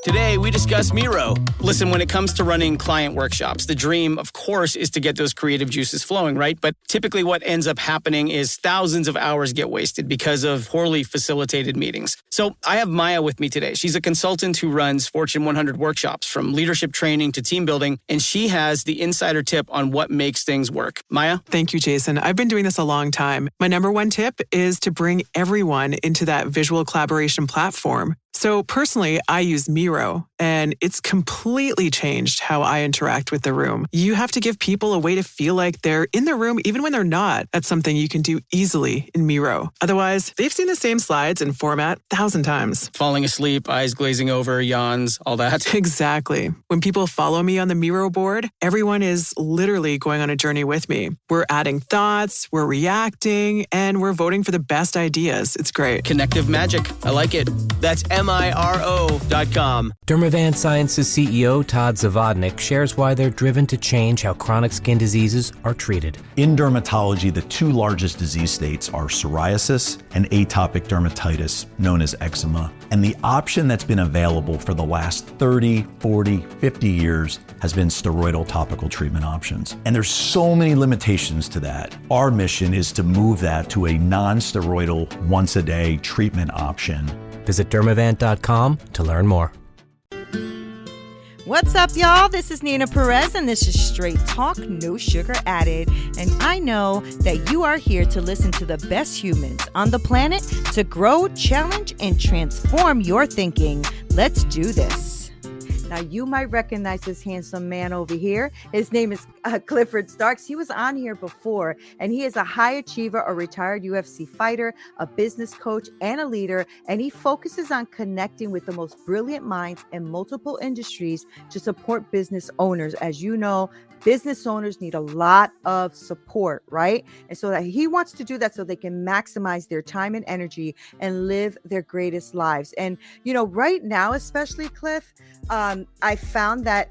Today, we discuss Miro. Listen, when it comes to running client workshops, the dream, of course, is to get those creative juices flowing, right? But typically what ends up happening is thousands of hours get wasted because of poorly facilitated meetings. So I have Maya with me today. She's a consultant who runs Fortune 100 workshops, from leadership training to team building, and she has the insider tip on what makes things work. Maya? Thank you, Jason. I've been doing this a long time. My number one tip is to bring everyone into that visual collaboration platform. So personally, I use Miro, and it's completely changed how I interact with the room. You have to give people a way to feel like they're in the room even when they're not. That's something you can do easily in Miro. Otherwise, they've seen the same slides and format 1,000 times. Falling asleep, eyes glazing over, yawns, all that. Exactly. When people follow me on the Miro board, everyone is literally going on a journey with me. We're adding thoughts, we're reacting, and we're voting for the best ideas. It's great. Connective magic. I like it. That's MIRO.com. Dermavant Sciences CEO Todd Zavodnik shares why they're driven to change how chronic skin diseases are treated. In dermatology, the two largest disease states are psoriasis and atopic dermatitis, known as eczema. And the option that's been available for the last 30, 40, 50 years has been steroidal topical treatment options. And there's so many limitations to that. Our mission is to move that to a non-steroidal, once-a-day treatment option. Visit dermavant.com to learn more. What's up, y'all? This is Neena Perez, and this is Straight Talk, No Sugar Added. And I know that you are here to listen to the best humans on the planet to grow, challenge, and transform your thinking. Let's do this. Now, you might recognize this handsome man over here. His name is Clifford Starks. He was on here before, and he is a high achiever, a retired UFC fighter, a business coach, and a leader. And he focuses on connecting with the most brilliant minds in multiple industries to support business owners. As you know, business owners need a lot of support, right? And so that he wants to do that so they can maximize their time and energy and live their greatest lives. And, you know, right now, especially Cliff, I found that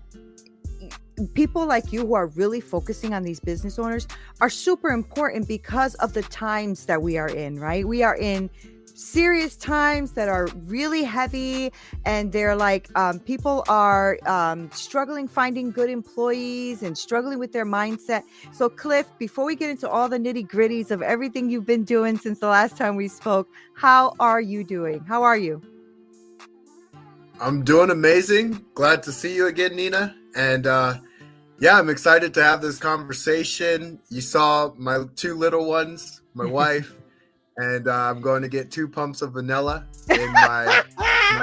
people like you who are really focusing on these business owners are super important because of the times that we are in, right? We are in serious times that are really heavy, and they're like people are struggling finding good employees and struggling with their mindset. So Cliff, before we get into all the nitty gritties of everything you've been doing since the last time we spoke, how are you doing? How are you? I'm doing amazing. Glad to see you again, Neena. And yeah, I'm excited to have this conversation. You saw my two little ones, my wife, and I'm going to get 2 pumps of vanilla in my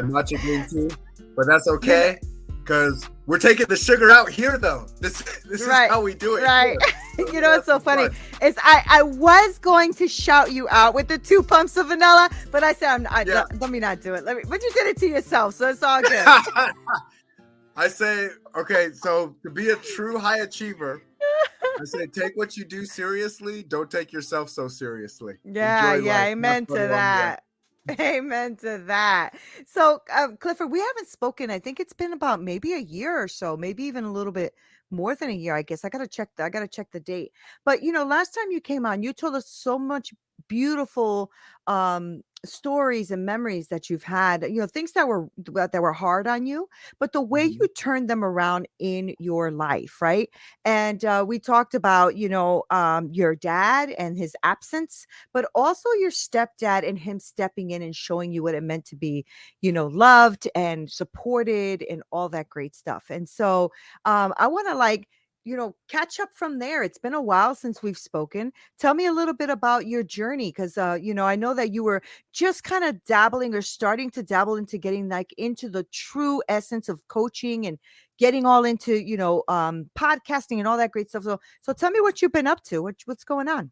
matcha green tea. But that's okay, because we're taking the sugar out here, though. This is how we do it. Right. You know what's so funny is I was going to shout you out with the 2 pumps of vanilla, but I said, let me not do it. But you did it to yourself, so it's all good. I say, okay, so to be a true high achiever, I say take what you do seriously. Don't take yourself so seriously. Yeah, amen to that. Amen to that. So, Clifford, we haven't spoken. I think it's been about maybe a year or so, maybe even a little bit more than a year. I guess I gotta check the date. But you know, last time you came on, you told us so much beautiful stories and memories that you've had, you know, things that were hard on you, but the way you turned them around in your life, right? And we talked about, you know, your dad and his absence, but also your stepdad and him stepping in and showing you what it meant to be, you know, loved and supported and all that great stuff. And so I want to you know, catch up from there. It's been a while since we've spoken. Tell me a little bit about your journey, because you know, I know that you were just kind of dabbling or starting to dabble into getting into the true essence of coaching and getting all into, you know, podcasting and all that great stuff. So tell me what you've been up to. What's going on?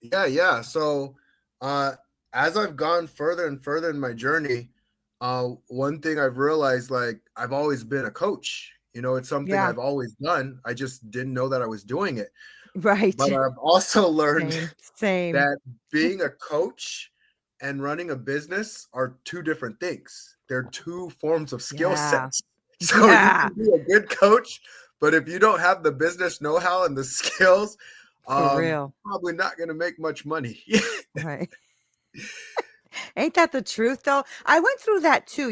Yeah. So as I've gone further and further in my journey, one thing I've realized, I've always been a coach. You know, it's something I've always done. I just didn't know that I was doing it. Right. But I've also learned Same. that being a coach and running a business are two different things. They're two forms of skill sets. So you can be a good coach, but if you don't have the business know-how and the skills, For real. probably not going to make much money. Right. Ain't that the truth though? I went through that too.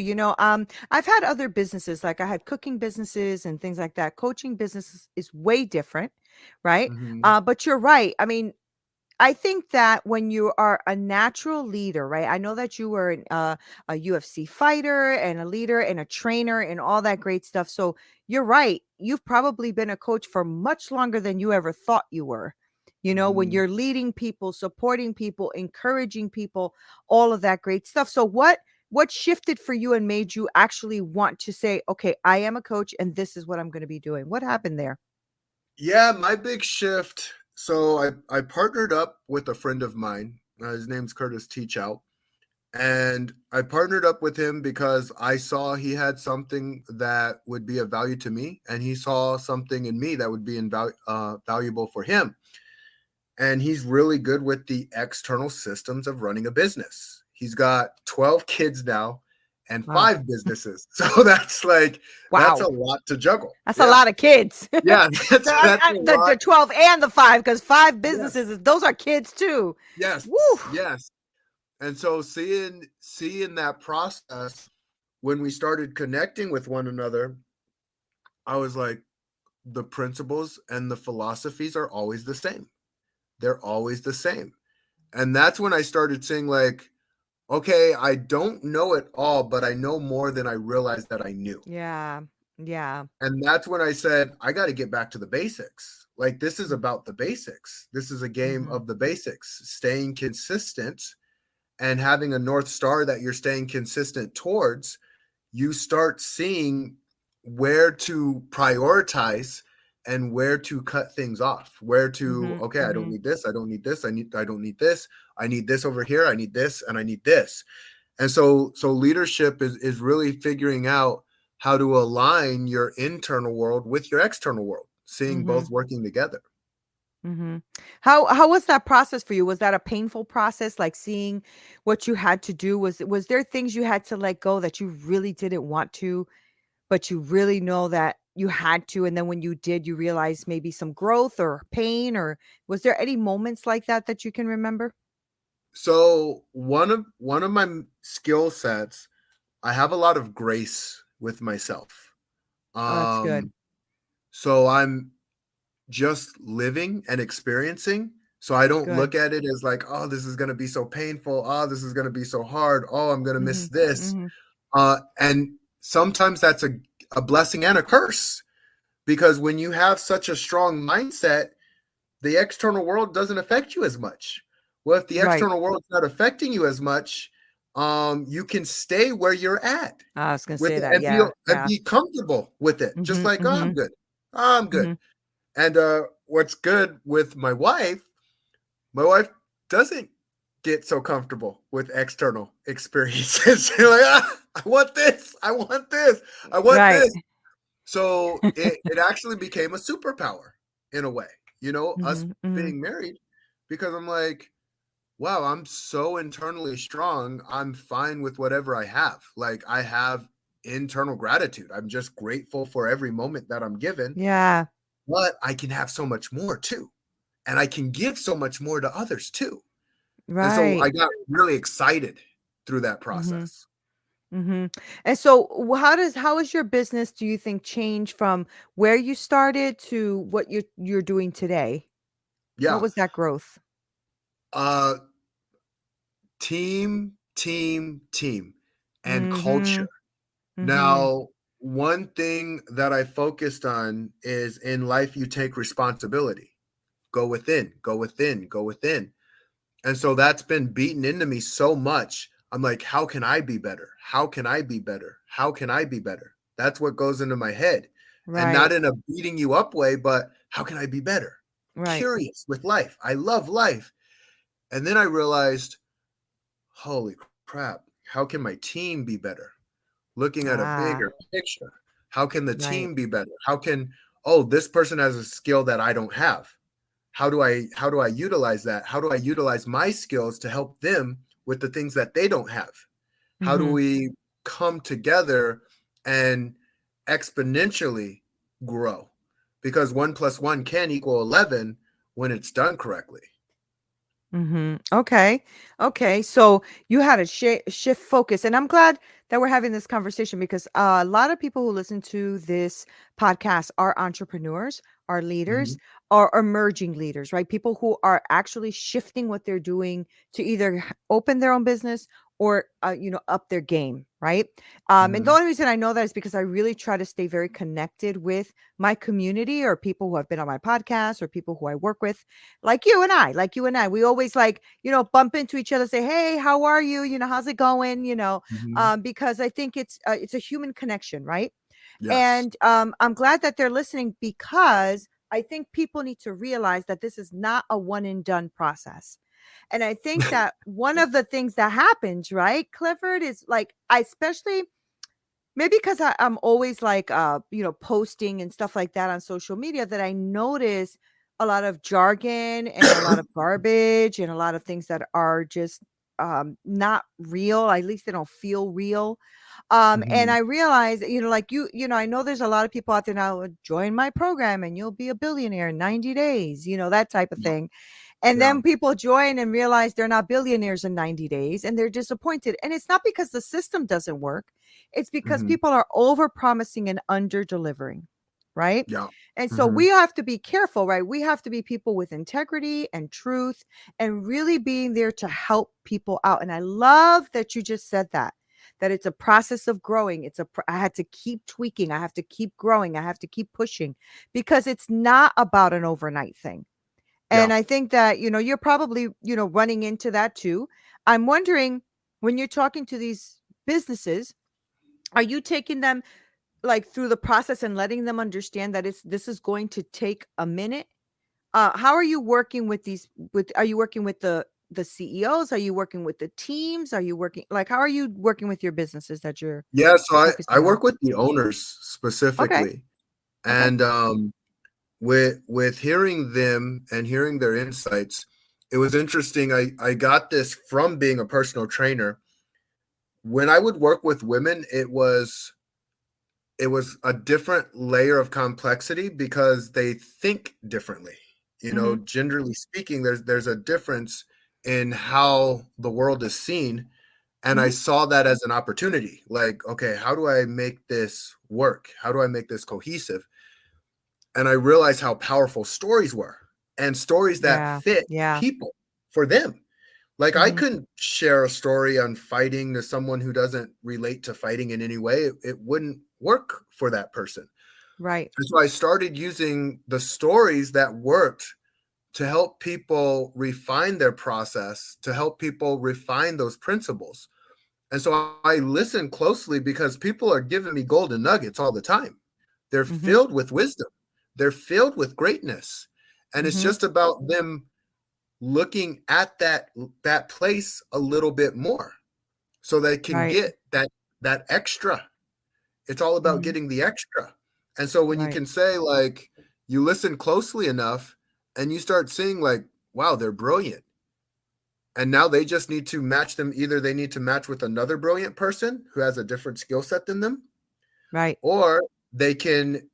I've had other businesses, like I had cooking businesses and things like that. Coaching businesses is way different, right? Hmm. But you're right. I mean, I think that when you are a natural leader, right? I know that you were a UFC fighter and a leader and a trainer and all that great stuff. So you're right. You've probably been a coach for much longer than you ever thought you were. When Hmm. you're leading people, supporting people, encouraging people, all of that great stuff. So what shifted for you and made you actually want to say, okay, I am a coach and this is what I'm going to be doing? What happened there? Yeah, my big shift. So I partnered up with a friend of mine. His name's Curtis Teach Out. And I partnered up with him because I saw he had something that would be of value to me, and he saw something in me that would be valuable for him. And he's really good with the external systems of running a business. He's got 12 kids now and Wow. 5 businesses. So that's a Wow. lot to juggle. That's a Yeah. lot of kids. Yeah, that's a The lot. 12 and the 5, because 5 Yes. businesses, those are kids too. Yes. Woo. Yes. And so seeing that process, when we started connecting with one another, I was like, the principles and the philosophies are always the same. They're always the same. And that's when I started saying, like, okay, I don't know it all, but I know more than I realized that I knew. Yeah. Yeah. And that's when I said, I got to get back to the basics. Like, this is about the basics. This is a game Mhm. of the basics, staying consistent and having a North Star that you're staying consistent towards. You start seeing where to prioritize and where to cut things off, where to, Mhm. okay, I don't Mhm. need this, I don't need this, I don't need this, I need this over here, I need this, and I need this. And so leadership is really figuring out how to align your internal world with your external world, seeing Mhm. both working together. Mhm. How was that process for you? Was that a painful process, like seeing what you had to do? Was there things you had to let go that you really didn't want to, but you really know that you had to, and then when you did, you realized maybe some growth or pain, or was there any moments like that that you can remember? So one of my skill sets, I have a lot of grace with myself. Oh, that's good. Um, so I'm just living and experiencing. So I don't Good. look at it as like, oh, this is going to be so painful. Oh, this is going to be so hard. Oh, I'm going to miss Mhm. this. Mhm. And sometimes that's a blessing and a curse, because when you have such a strong mindset, the external world doesn't affect you as much. Well, if the Right. external world's not affecting you as much, you can stay where you're at I was gonna with say it that. and Yeah. Yeah. be comfortable with it. Just Mhm. like, oh, I'm Mhm. good. Oh, I'm good. Mhm. And what's good with my wife doesn't get so comfortable with external experiences. You're like, I want this. I want this. I want Right. this. So it actually became a superpower in a way, us Mhm. Mhm. being married, because I'm like, wow, I'm so internally strong. I'm fine with whatever I have. Like, I have internal gratitude. I'm just grateful for every moment that I'm given, Yeah. but I can have so much more too. And I can give so much more to others too. And so Right. I got really excited through that Mhm. process. Mhm. And so how is your business, do you think, change from where you started to what you're doing today? What Yeah. was that growth? Uh team, and culture. Mhm. Mhm. Now, one thing that I focused on is, in life, you take responsibility. Go within, go within, go within. And so that's been beaten into me so much. I'm like, how can I be better? How can I be better? How can I be better? That's what goes into my head. And not Right. in a beating you up way, but how can I be better? Right. Curious with life. I love life. And then I realized, holy crap, how can my team be better? Looking at a Ah, bigger picture. How can the right. team be better? How can, oh, this person has a skill that I don't have. How do I utilize that? How do I utilize my skills to help them with the things that they don't have? How do Mhm. we come together and exponentially grow? Because 1 plus 1 can equal 11 when it's done correctly. Okay. Okay. So you had a shift focus. And I'm glad that we're having this conversation because a lot of people who listen to this podcast are entrepreneurs, are leaders, Mhm. are emerging leaders, right? People who are actually shifting what they're doing to either open their own business or, up their game, right? And the Mhm. only reason I know that is because I really try to stay very connected with my community or people who have been on my podcast or people who I work with like you and I, we always bump into each other, say, hey, how are you? How's it going? Mhm. Because I think it's a human connection, right? Yes. And I'm glad that they're listening because I think people need to realize that this is not a one and done process. And I think that one of the things that happens, right, Clifford, is like, I especially maybe because I'm always like, posting and stuff like that on social media that I notice a lot of jargon and a lot of garbage and a lot of things that are just not real. At least they don't feel real. And Mhm. I realize, like I know there's a lot of people out there now, join my program and you'll be a billionaire in 90 days, that type of Yeah. thing. And Yeah. then people join and realize they're not billionaires in 90 days and they're disappointed. And it's not because the system doesn't work. It's because Mhm. people are over promising and under delivering. Right. Yeah. And so we Mhm. have to be careful, right? We have to be people with integrity and truth and really being there to help people out. And I love that you just said that it's a process of growing. I had to keep tweaking. I have to keep growing. I have to keep pushing because it's not about an overnight thing. Yeah. And I think that, you're probably, running into that too. I'm wondering when you're talking to these businesses, are you taking them like through the process and letting them understand that this is going to take a minute? How are you working with are you working with the CEOs? Are you working with the teams? Are you working like how are you working with your businesses that you're Yeah. So I focusing on? work with the owners Okay. specifically, Okay. and with hearing them and hearing their insights, it was interesting. I got this from being a personal trainer. When I would work with women, it was a different layer of complexity because they think differently. Mhm. Generally speaking, there's a difference in how the world is seen. And I Mhm. saw that as an opportunity. Like, okay, how do I make this work? How do I make this cohesive? And I realized how powerful stories were and stories that Yeah. fit Yeah. people for them. Like I Mhm. couldn't share a story on fighting to someone who doesn't relate to fighting in any way. It wouldn't work for that person. Right. And so I started using the stories that worked to help people refine their process, to help people refine those principles. And so I listen closely because people are giving me golden nuggets all the time. They're Mhm. filled with wisdom. They're filled with greatness. And it's Mhm. just about them looking at that place a little bit more so they can Right. get that extra. It's all about Mhm. getting the extra. And so when you Right. can say like you listen closely enough and you start seeing like, wow, they're brilliant. And now they just need to match them. Either they need to match with another brilliant person who has a different skill set than them, Right. or they can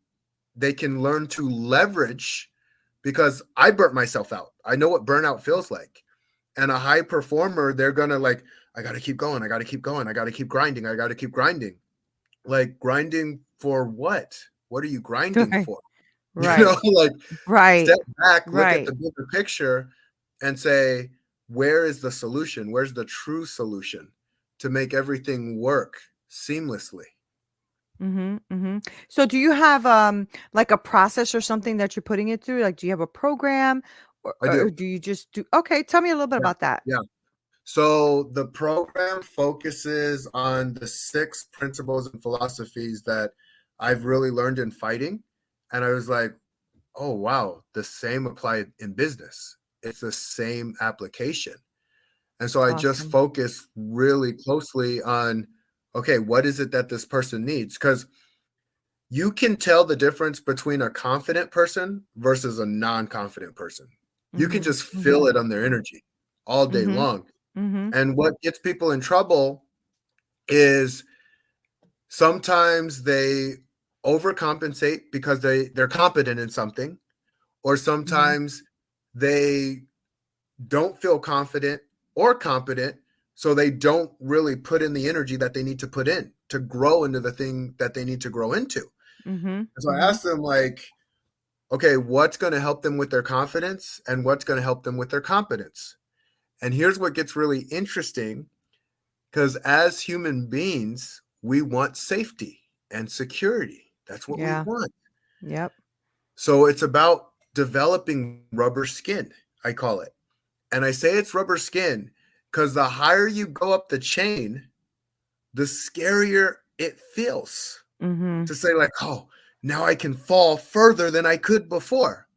learn to leverage because I burnt myself out. I know what burnout feels like. And a high performer, they're gonna like, I gotta keep going, I gotta keep going, I gotta keep grinding, I gotta keep grinding. Like grinding for what? What are you grinding Right. for? Right. Like Right. step back, look at Right. the bigger picture and say, where is the solution? Where's the true solution to make everything work seamlessly? Mhm. Mhm. So do you have like a process or something that you're putting it through? Like do you have a program I or do. do you just do Okay, tell me a little bit Yeah. about that. Yeah. So the program focuses on the 6 principles and philosophies that I've really learned in fighting. And I was like, oh, wow, the same applied in business. It's the same application. And so I just Awesome. focus really closely on, okay, what is it that this person needs? Because you can tell the difference between a confident person versus a non-confident person. You can Mhm. just feel Mhm. it on their energy all day Mhm. long. Mhm. And what gets people in trouble is sometimes they overcompensate because they're competent in something, or Mhm. sometimes they don't feel confident or competent, so they don't really put in the energy that they need to put in to grow into the thing that they need to grow into. And so I asked them, like, okay, what's going to help them with their confidence and what's going to help them with their competence? And here's what gets really interesting, because as human beings, we want safety and security. That's what we want. Yep. So it's about developing rubber skin, I call it. And I say it's rubber skin because the higher you go up the chain, the scarier it feels to say, like, oh, now I can fall further than I could before.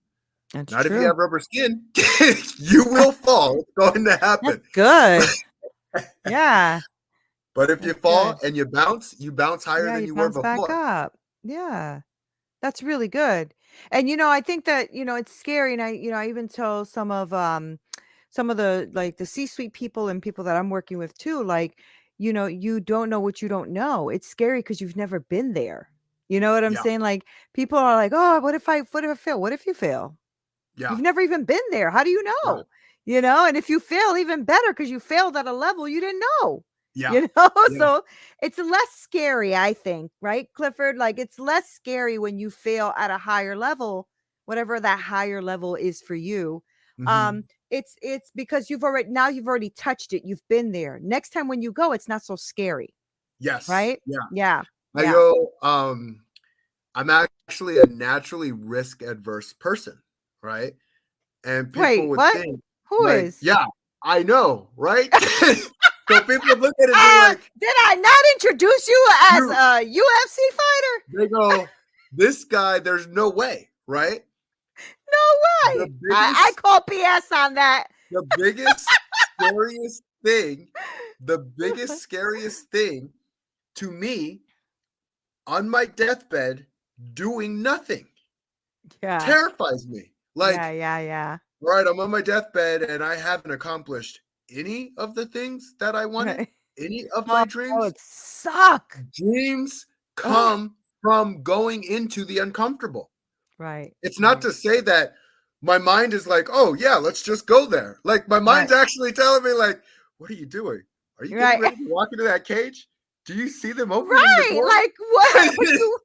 That's Not true. if you have rubber skin. You will fall. It's going to happen. That's good. Yeah. But if you fall and you bounce higher than you were before. Back up. Yeah. That's really good. And I think that, it's scary. And I even tell some of the, like, the C-suite people and people that I'm working with too, like, you don't know what you don't know. It's scary because you've never been there. You know what I'm saying? Like, people are like, oh, what if I fail? What if you fail? Yeah. You've never even been there. How do you know? Right. And if you fail, even better, because you failed at a level you didn't know. Yeah. So it's less scary, I think, right, Clifford? Like, it's less scary when you fail at a higher level, whatever that higher level is for you. It's because you've already touched it. You've been there. Next time when you go, it's not so scary. Yes. Right? Yeah. I go, I'm actually a naturally risk adverse person, right? And people would think, who like, is? Yeah, I know, right? So people would look at it and be like, did I not introduce you as a UFC fighter? They go, this guy, there's no way, right? No way. I call BS on that. The biggest, scariest thing to me on my deathbed, doing nothing, terrifies me. Like, yeah. Right, I'm on my deathbed and I haven't accomplished any of the things that I wanted, any of my dreams. Oh, it sucks. Dreams come from going into the uncomfortable. Right. It's not to say that my mind is like, oh yeah, let's just go there. Like, my mind's actually telling me, like, what are you doing? Are you getting ready to walk into that cage? Do you see them opening the door? Like, what? The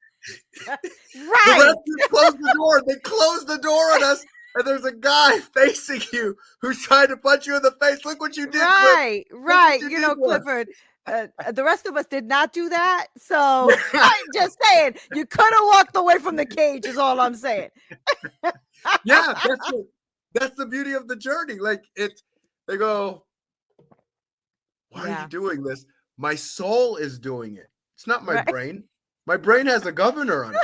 rescuers close the door. They close the door on us. And there's a guy facing you who's trying to punch you in the face. Look what you did, right. Clifford, the rest of us did not do that. So I'm just saying, you could have walked away from the cage is all I'm saying. Yeah, that's the beauty of the journey. Like, they go, why are you doing this? My soul is doing it. It's not my brain. My brain has a governor on it.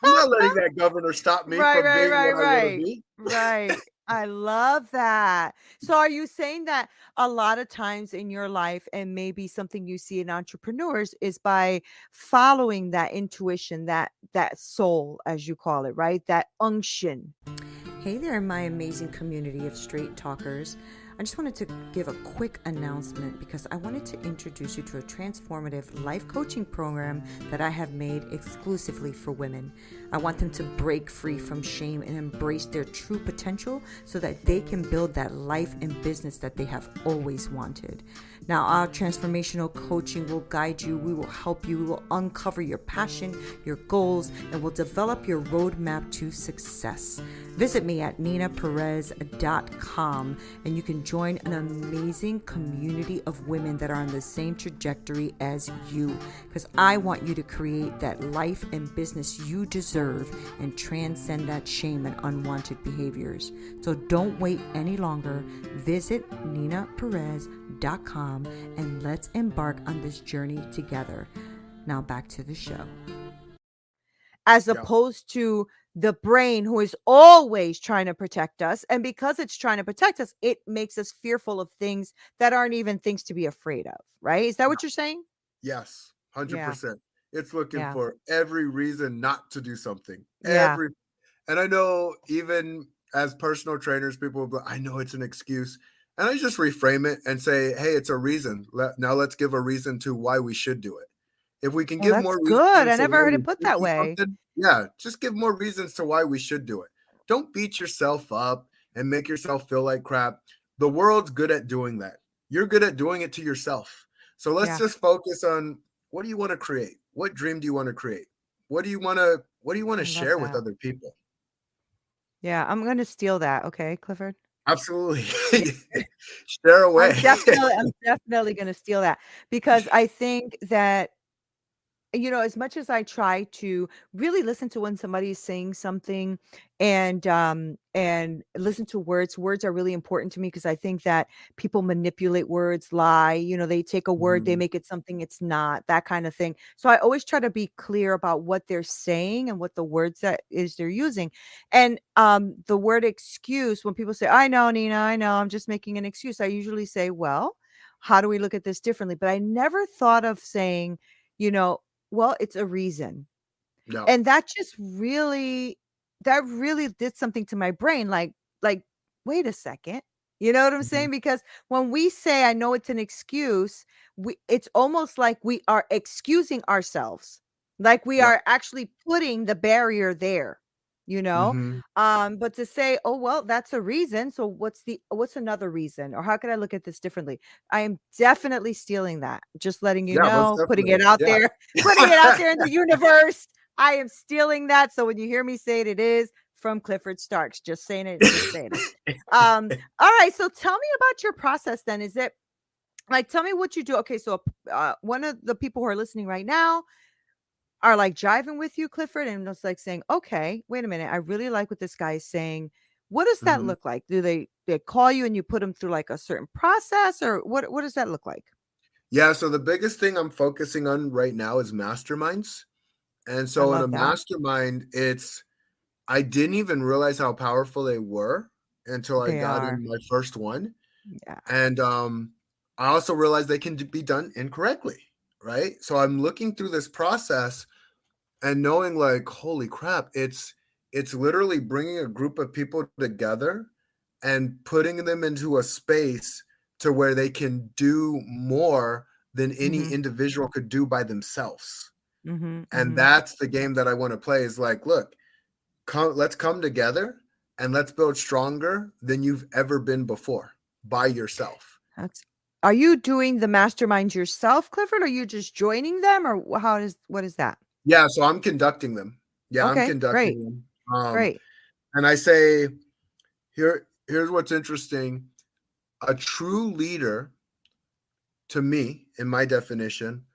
I'm not letting that governor stop me from being what I want to be. Right. I love that. So are you saying that a lot of times in your life, and maybe something you see in entrepreneurs, is by following that intuition, that soul, as you call it, right? That unction. Hey there, my amazing community of straight talkers. I just wanted to give a quick announcement because I wanted to introduce you to a transformative life coaching program that I have made exclusively for women. I want them to break free from shame and embrace their true potential so that they can build that life and business that they have always wanted. Now, our transformational coaching will guide you. We will help you. We will uncover your passion, your goals, and will develop your roadmap to success. Visit me at neenaperez.com and you can join an amazing community of women that are on the same trajectory as you, because I want you to create that life and business you deserve and transcend that shame and unwanted behaviors. So don't wait any longer. Visit neenaperez.com and let's embark on this journey together. Now back to the show. As opposed to the brain, who is always trying to protect us. And because it's trying to protect us, it makes us fearful of things that aren't even things to be afraid of. Right? Is that what you're saying? Yes, 100%. It's looking for every reason not to do something. And I know, even as personal trainers, people will be, I know it's an excuse. And I just reframe it and say, hey, it's a reason. Now let's give a reason to why we should do it. If we can give more reasons. Good. I never heard it put that way. Just give more reasons to why we should do it. Don't beat yourself up and make yourself feel like crap. The world's good at doing that. You're good at doing it to yourself. So let's Yeah. just focus on, what do you want to create? What dream do you want to create? What do you want to I love share with that. other people? Yeah, I'm gonna steal that. Okay, Clifford. Absolutely. Yeah. Share away. I'm definitely gonna steal that because I think that as much as I try to really listen to when somebody's saying something and listen to words are really important to me because I think that people manipulate words, lie, they take a word, they Mhm. make it something it's not, that kind of thing. So I always try to be clear about what they're saying and what the words that is they're using. And the word excuse, when people say, I know, Nina, I know, I'm just making an excuse, I usually say, well, how do we look at this differently? But I never thought of saying, you know, well, it's a reason. Yeah. And that really did something to my brain, like, "Wait a second." You know what I'm Mhm. saying? Because when we say, "I know it's an excuse," it's almost like we are excusing ourselves. Like we Yeah. are actually putting the barrier there, you know? Mhm. But to say, "Oh, well, that's a reason. So what's another reason? Or how could I look at this differently?" I am definitely stealing that. Just letting you Yeah, most know, putting definitely. it out Yeah. there, putting it out there in the universe. I am stealing that. So when you hear me say it, it is from Clifford Starks. Just saying it, just saying it. All right. So tell me about your process then. Is it like tell me what you do? Okay, so one of the people who are listening right now are like jiving with you, Clifford, and it's like saying, okay, wait a minute, I really like what this guy is saying. What does that Mhm. look like? Do they call you and you put them through like a certain process, or what does that look like? Yeah, so the biggest thing I'm focusing on right now is masterminds. And I so in a love that. mastermind, I didn't even realize how powerful they were until I They got are. in my first one. Yeah. And I also realized they can be done incorrectly, right? So I'm looking through this process and knowing like, holy crap, it's literally bringing a group of people together and putting them into a space to where they can do more than any Mhm. individual could do by themselves. Mhm. And Mhm. that's the game that I want to play, is like, look, let's come together and let's build stronger than you've ever been before by yourself. That's Are you doing the masterminds yourself, Clifford? Or are you just joining them, or what is that? Yeah, so I'm conducting them. Yeah, I'm Okay, great. conducting them. Great. And I say, here's what's interesting. A true leader, to me, in my definition,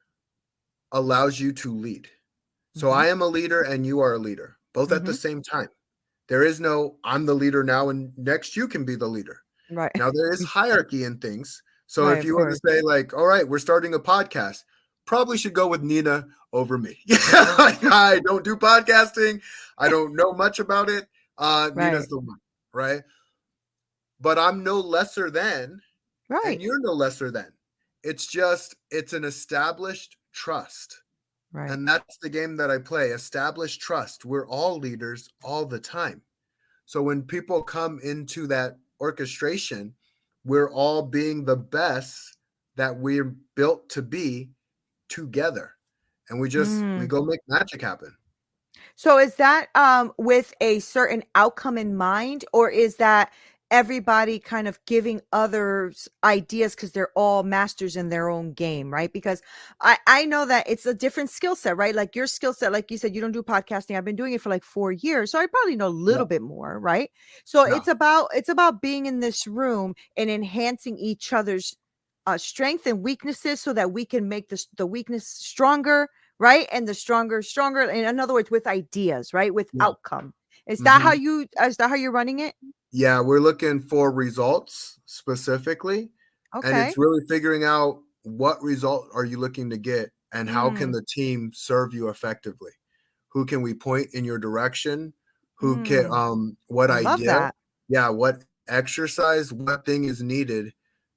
allows you to lead. So Mhm. I am a leader and you are a leader, both at the Mhm. same time. There is no, I'm the leader now and next you can be the leader. Right. Now there is hierarchy in things. So Right, if of you were to course. say like, all right, we're starting a podcast, probably should go with Neena over me. Like, I don't do podcasting. I don't know much about it. Neena's Right. the one, right? But I'm no lesser than, and Right. you're no lesser than. It's an established trust. Right. And that's the game that I play, established trust. We're all leaders all the time. So when people come into that orchestration, we're all being the best that we're built to be together. And we Mm. go make magic happen. So is that with a certain outcome in mind, or is that everybody kind of giving others ideas because they're all masters in their own game, right? Because I know that it's a different skill set, right? Like your skill set, like you said, you don't do podcasting. I've been doing it for like 4 years, so I probably know a Yeah. little bit more, right? So Yeah. it's about being in this room and enhancing each other's strength and weaknesses so that we can make the weakness stronger, right? And the stronger, in other words, with ideas, right? With Yeah. outcome. Mhm. Is that how you're running it? Yeah, we're looking for results specifically, and Okay. it's really figuring out what result are you looking to get and how can Mm, the team serve you effectively? Who can we point in your direction? Who can mm. what I love idea? that. Yeah, what exercise, what thing is needed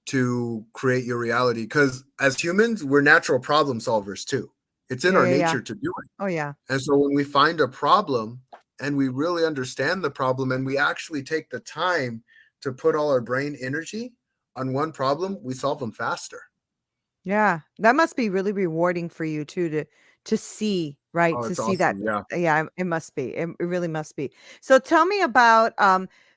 to create your reality? Because as humans, we're natural problem solvers too. It's in Yeah, our yeah, yeah. nature to do it. Oh, yeah. And so when we find a problem and we really understand the problem and we actually take the time to put all our brain energy on one problem, we solve them faster. Yeah. That must be really rewarding for you too to see, right? Oh, To it's see that. awesome. Yeah. Yeah, it must be. It really must be. So tell me about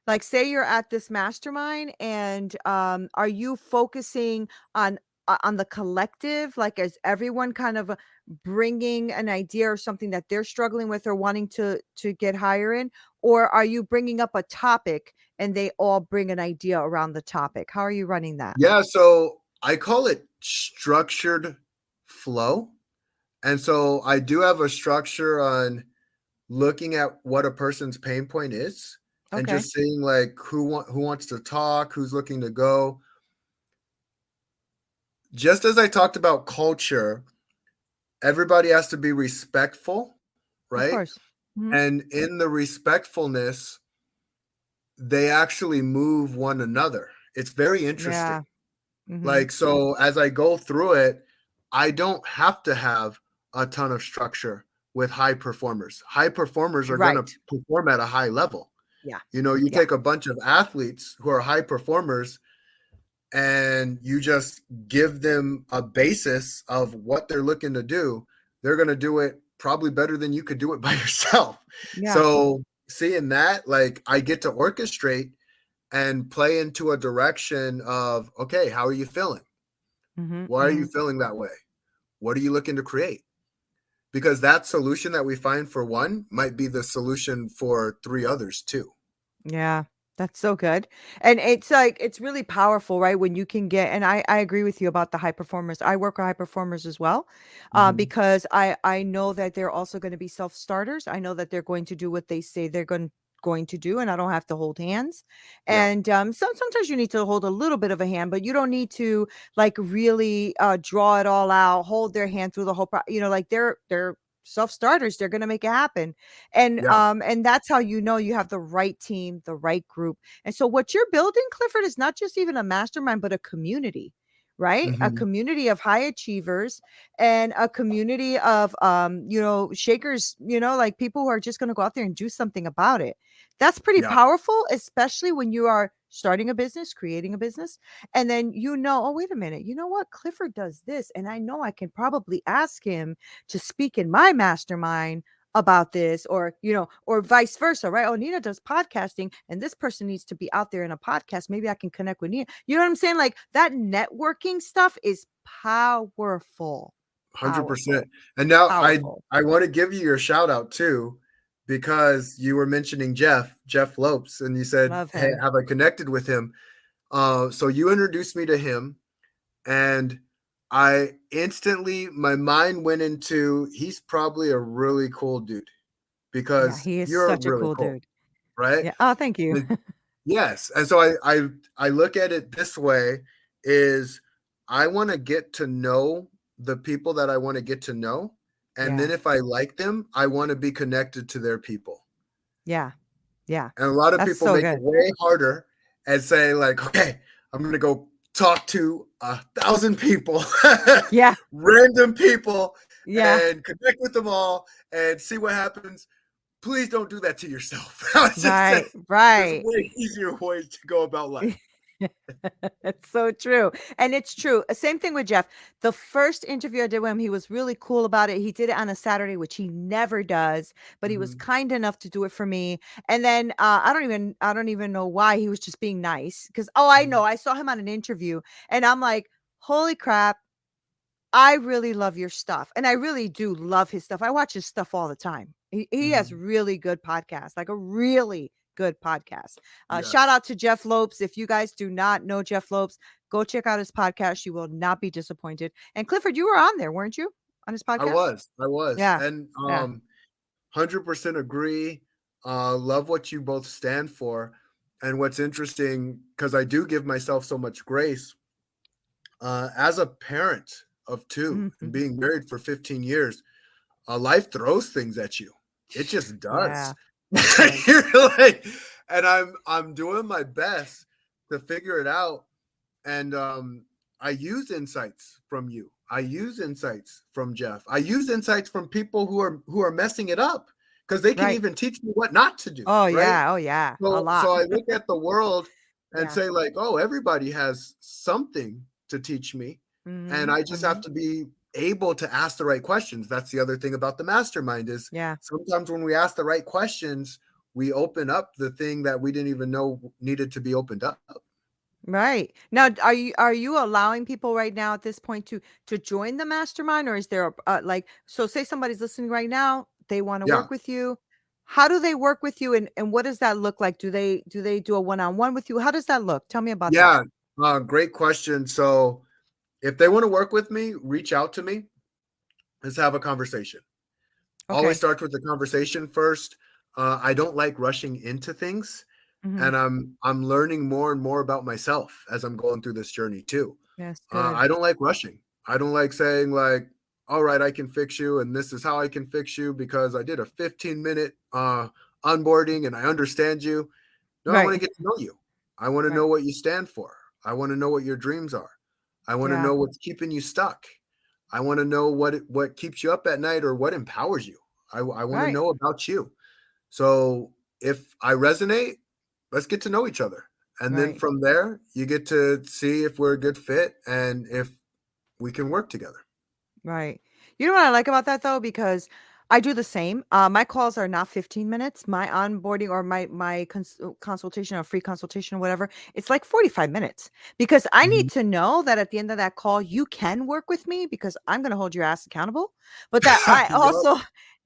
Like, say you're at this mastermind, and are you focusing on the collective? Like, is everyone kind of bringing an idea or something that they're struggling with or wanting to get higher in, or are you bringing up a topic and they all bring an idea around the topic? How are you running that? Yeah, so I call it structured flow. And so I do have a structure on looking at what a person's pain point is and Okay. just seeing like who wants to talk, who's looking to go. Just as I talked about culture, everybody has to be respectful, Of right? course. Mhm. And in the respectfulness, they actually move one another. It's very interesting. Yeah. Mhm. Like, so as I go through it, I don't have to have a ton of structure with high performers. High performers are going to Right. perform at a high level. Yeah. You know, you Yeah. take a bunch of athletes who are high performers and you just give them a basis of what they're looking to do. They're going to do it probably better than you could do it by yourself. Yeah. So, seeing that, like, I get to orchestrate and play into a direction of, okay, how are you feeling? Mhm. Why are you Mhm. feeling that way? What are you looking to create? Because that solution that we find for one might be the solution for three others too. Yeah, that's so good. And it's like it's really powerful, right? When you can get, and I agree with you about the high performers. I work with high performers as well, Mhm. because I know that they're also going to be self starters. I know that they're going to do what they say they're going to do, and I don't have to hold hands. Yeah. And sometimes you need to hold a little bit of a hand, but you don't need to like really draw it all out, hold their hand through the whole like they're self starters. They're going to make it happen. Yeah. And that's how you know you have the right team, the right group. And so what you're building, Clifford, is not just even a mastermind, but a community, right? A Mhm. community of high achievers and a community of shakers, like people who are just going to go out there and do something about it. That's pretty Yeah. powerful, especially when you are starting a business, creating a business, and then oh, wait a minute, you know what? Clifford does this, and I know I can probably ask him to speak in my mastermind about this, or or vice versa, right? Oh, Neena does podcasting and this person needs to be out there in a podcast, maybe I can connect with Neena. You know what I'm saying? Like, that networking stuff is powerful. 100%. Powerful. And now Powerful. I want to give you your shout out too, because you were mentioning Jeff Lopes, and you said, Love "Hey, him. have I connected with him?" So you introduced me to him, and I instantly my mind went into he's probably a really cool dude Yeah, because he is you're such a really cool cool, dude. right? Yeah. Oh, thank you. And yes, and so I look at it this way is I want to get to know the people that I want to get to know, and Yeah. then if I like them, I want to be connected to their people. Yeah. Yeah. And a lot of That's people so make it good. way harder and say like, okay, I'm going to go talk to 1,000 people, Yeah. random people, Yeah. and connect with them all and see what happens. Please don't do that to yourself. It's just Right. there's Right. way easier ways to go about life. It's so true. And it's true. Same thing with Jeff. The first interview I did with him, he was really cool about it. He did it on a Saturday, which he never does, but he was Mhm. kind enough to do it for me. And then I don't even know why. He was just being nice. Because I know, Mhm. I saw him on an interview and I'm like, holy crap, I really love your stuff, and I really do love his stuff. I watch his stuff all the time. He has Mhm. really good podcasts, like a really good podcast. Shout Yes, out to Jeff Lopes. If you guys do not know Jeff Lopes, go check out his podcast. You will not be disappointed. And Clifford, you were on there, weren't you? On his podcast? I was, Yeah. and Yeah. 100% agree. Love what you both stand for, and what's interesting because I do give myself so much grace as a parent of two and Mhm. being married for 15 years. Life throws things at you. It just Yeah. does. It does. You're like, and I'm doing my best to figure it out. And I use insights from you. I use insights from Jeff. I use insights from people who are messing it up because they can Right. even teach me what not to do. Oh Right. yeah. Oh yeah. A So lot. I look at the world and Yeah. say like, oh, everybody has something to teach me, and Hmm. I just have Hmm. to be able to ask the right questions. That's the other thing about the mastermind is Yeah. sometimes when we ask the right questions, we open up the thing that we didn't even know needed to be opened up. Right. Now, are you allowing people right now at this point to join the mastermind, or is there like, so say somebody's listening right now, they want to Yeah. work with you. How do they work with you, and what does that look like? Do they do a one-on-one with you? How does that look? Tell me about that. Yeah. Great question. So if they want to work with me, reach out to me. Let's have a conversation. Always Okay. starts with the conversation first. I don't like rushing into things, Hmm. and I'm learning more and more about myself as I'm going through this journey too. Yes, good. I don't like rushing. I don't like saying like, "All right, I can fix you, and this is how I can fix you because I did a 15-minute onboarding and I understand you." No, I want to Right. get to know you. I want to Right. know what you stand for. I want to know what your dreams are. I want to Yeah. know what's keeping you stuck. I want to know what keeps you up at night or what empowers you. I want to Right. know about you. So if I resonate, let's get to know each other. And then Right. from there, you get to see if we're a good fit and if we can work together. Right. You know what I like about that though, because I do the same. My calls are not 15 minutes. My onboarding or my consultation or free consultation or whatever, it's like 45 minutes because I need Mhm. to know that at the end of that call, you can work with me because I'm going to hold your ass accountable. But that I Yup. also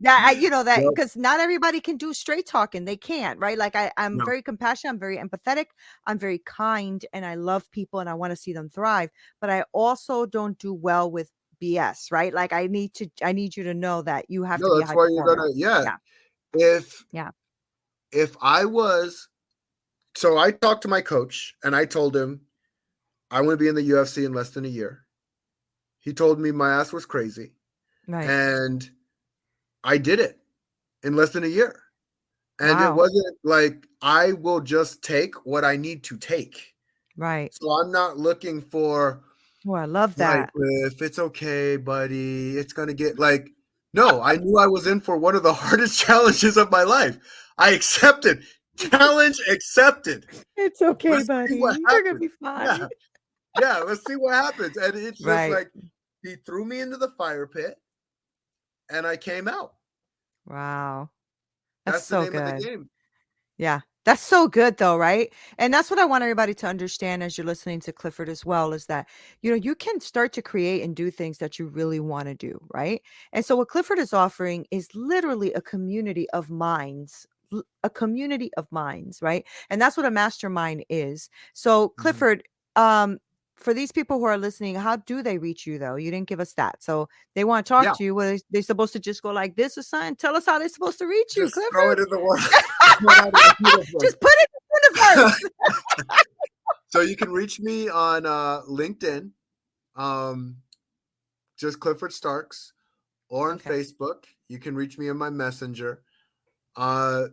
that I, that Yup. because not everybody can do straight talking. They can't, right? Like I'm No. very compassionate. I'm very empathetic. I'm very kind, and I love people, and I want to see them thrive. But I also don't do well with BS, right? Like I need you to know that you have to No, be a that's high why you're performer. gonna Yeah. if Yeah. if I was so I talked to my coach and I told him I want to be in the UFC in less than a year. He told me my ass was crazy, Right. and I did it in less than a year. And it Wow. wasn't like I will just take what I need to take. Right. So I'm not looking for, Oh, I love right, that. Cliff, it's okay, buddy. It's gonna get like, no, I knew I was in for one of the hardest challenges of my life. I accepted. Challenge accepted. It's okay, Let's see what buddy. You're gonna happens. be fine. Yeah. Yeah. Let's see what happens. And it's just Right. like he threw me into the fire pit and I came out. Wow. That's That's the so name of the good. game. Yeah. That's so good though, right? And that's what I want everybody to understand as you're listening to Clifford as well is that, you can start to create and do things that you really want to do, right? And so what Clifford is offering is literally a community of minds, a community of minds, right? And that's what a mastermind is. So Mhm. Clifford, for these people who are listening, how do they reach you though? You didn't give us that. So they want to talk Yeah. to you. What are they supposed to just go like this or something? Tell us how they're supposed to reach you, Just throw Clifford. it in the world. Throw it out in the universe. Just put it in the universe. So you can reach me on LinkedIn, um, just Clifford Starks, or on Okay. Facebook. You can reach me in my messenger. Uh,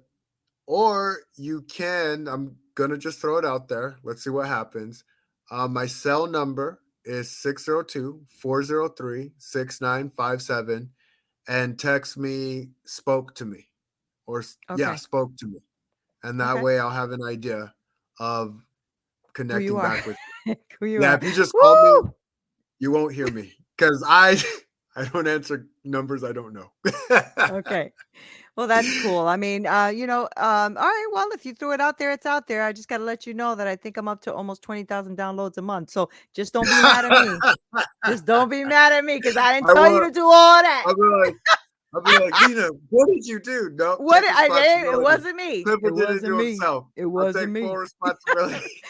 or you can, I'm going to just throw it out there. Let's see what happens. My cell number is 602-403-6957 and text me, spoke to me, or yeah, Okay. spoke to me. And that Okay. way I'll have an idea of Who you connecting are. back with you. Who you Yeah, are. if you just call me, Woo! you won't hear me because I don't answer numbers I don't know. Okay. Well, that's cool. I mean, all right. Well, if you threw it out there, it's out there. I just got to let you know that I think I'm up to almost 20,000 downloads a month. So just don't be mad at me. Just don't be mad at me because I didn't I tell you will. to do all that. I'll be like, Neena, what did you do? No, What take it responsibility. wasn't me. It Clifford didn't wasn't do me. himself. It I'll wasn't take full me. responsibility.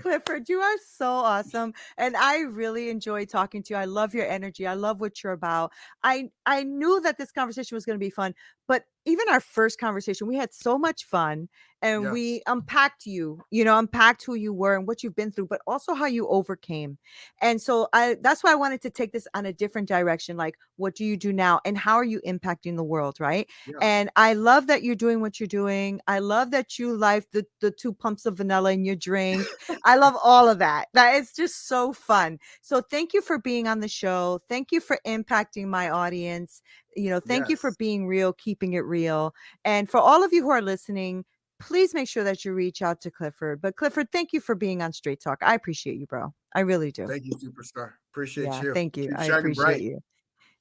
Clifford, you are so awesome. And I really enjoy talking to you. I love your energy. I love what you're about. I knew that this conversation was going to be fun, but even our first conversation, we had so much fun and Yes. we unpacked unpacked who you were and what you've been through, but also how you overcame. And so that's why I wanted to take this on a different direction. Like, what do you do now? And how are you impacting the world? Right. Yeah. And I love that you're doing what you're doing. I love that you like the 2 pumps of vanilla in your drink. I love all of that. That is just so fun. So thank you for being on the show. Thank you for impacting my audience. Thank you for Yes. being real, keeping it real. And for all of you who are listening, please make sure that you reach out to Clifford. But Clifford, thank you for being on Straight Talk. I appreciate you, bro. I really do. Thank you, superstar. Appreciate Yeah, you. thank you. Keep I shining appreciate bright. you.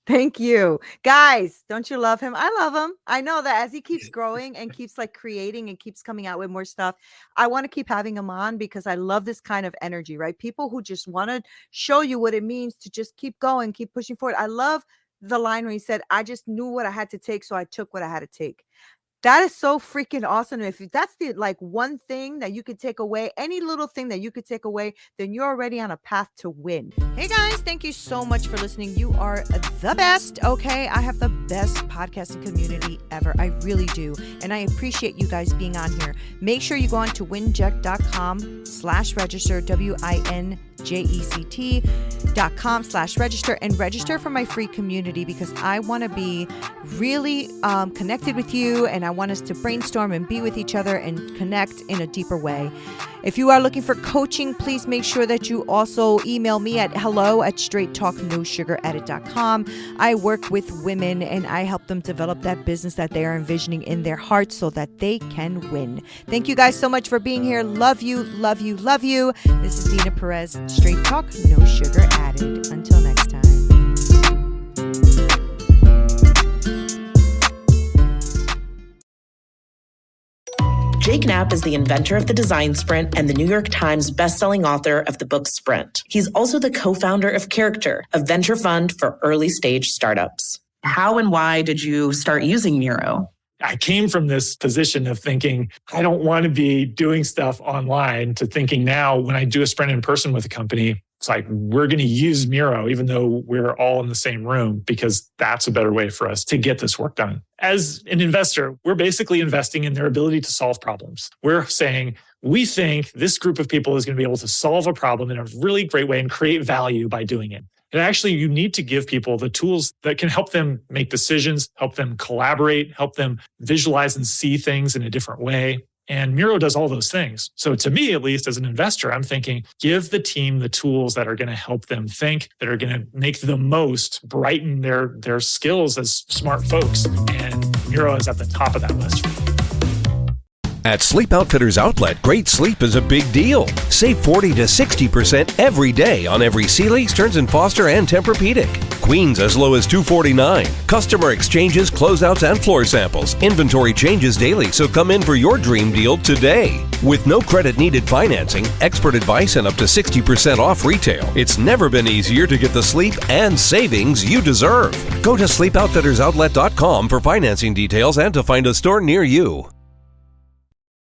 Thank you. Guys, don't you love him? I love him. I know that as he keeps growing and keeps like creating and keeps coming out with more stuff, I want to keep having him on because I love this kind of energy, right? People who just want to show you what it means to just keep going, keep pushing forward. I love the line where he said, I just knew what I had to take, so I took what I had to take. That is so freaking awesome. If that's the like one thing that you could take away, any little thing that you could take away, then you're already on a path to win. Hey guys, thank you so much for listening. You are the best. Okay. I have the best podcasting community ever. I really do. And I appreciate you guys being on here. Make sure you go on to winject.com/register, winject.com/register, and register for my free community because I want to be really connected with you, and I want us to brainstorm and be with each other and connect in a deeper way. If you are looking for coaching, please make sure that you also email me at hello@straighttalknosugaradded.com. I work with women and I help them develop that business that they are envisioning in their hearts so that they can win. Thank you guys so much for being here. Love you, love you, love you. This is Neena Perez, Straight Talk, No Sugar Added. Until next time. Jake Knapp is the inventor of the Design Sprint and the New York Times bestselling author of the book Sprint. He's also the co-founder of Character, a venture fund for early-stage startups. How and why did you start using Miro? I came from this position of thinking, I don't want to be doing stuff online, to thinking now when I do a sprint in person with a company, it's like, we're going to use Miro, even though we're all in the same room, because that's a better way for us to get this work done. As an investor, we're basically investing in their ability to solve problems. We're saying, we think this group of people is going to be able to solve a problem in a really great way and create value by doing it. And actually, you need to give people the tools that can help them make decisions, help them collaborate, help them visualize and see things in a different way. And Miro does all those things. So to me, at least as an investor, I'm thinking, give the team the tools that are going to help them think, that are going to make the most, brighten their skills as smart folks. And Miro is at the top of that list for me. At Sleep Outfitters Outlet, great sleep is a big deal. Save 40 to 60% every day on every Sealy, Stearns & Foster, and Tempur-Pedic. Queens as low as $249. Customer exchanges, closeouts, and floor samples. Inventory changes daily, so come in for your dream deal today. With no credit needed financing, expert advice, and up to 60% off retail, it's never been easier to get the sleep and savings you deserve. Go to sleepoutfittersoutlet.com for financing details and to find a store near you.